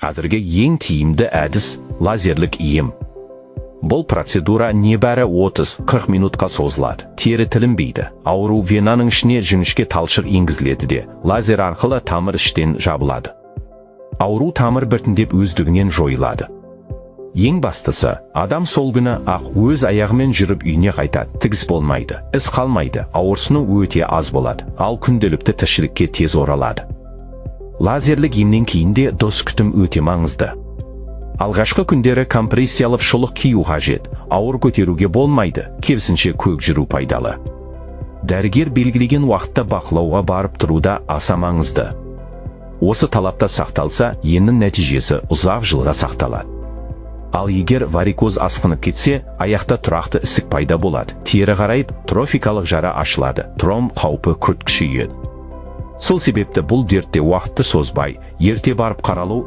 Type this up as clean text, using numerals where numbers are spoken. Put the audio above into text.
Қазіргі ең тиімді әдіс лазерлік ем. Бұл процедура небәрі 30-40 минутқа созылады. Тері тілінбейді. Ауру венаның ішіне жіңішке талшық енгізіледі де, лазер арқылы тамыр іштен жабылады. Ауру тамыр біртіндеп өздігінен жойылады. Ең бастысы, адам сол күні ақ өз аяғымен жүріп үйіне қайтады. Тігіс болмайды, із қалмайды, ауырсыну өте аз болады, ал күнделікті тіршілікке тез оралады. Лазерлік емнен кейін де дұрыс күтім өте маңызды. Алғашқы күндері компрессиялық шұлық кию қажет, ауыр көтеруге болмайды, керісінше көк жүру пайдалы. Дәрігер белгілеген уақытта бақылауға барып тұруда аса маңызды. Осы талапта сақталса, емнің нәтижесі ұзақ жылға сақталады. Ал егер варикоз асқынып кетсе, аяқта тұрақты ісік пайда болады, тері қарайып, трофикалық жара ашылады, тромб қаупі күрт күшейеді. Сол себепті бұл дертте уақытты созбай, ерте барып қаралу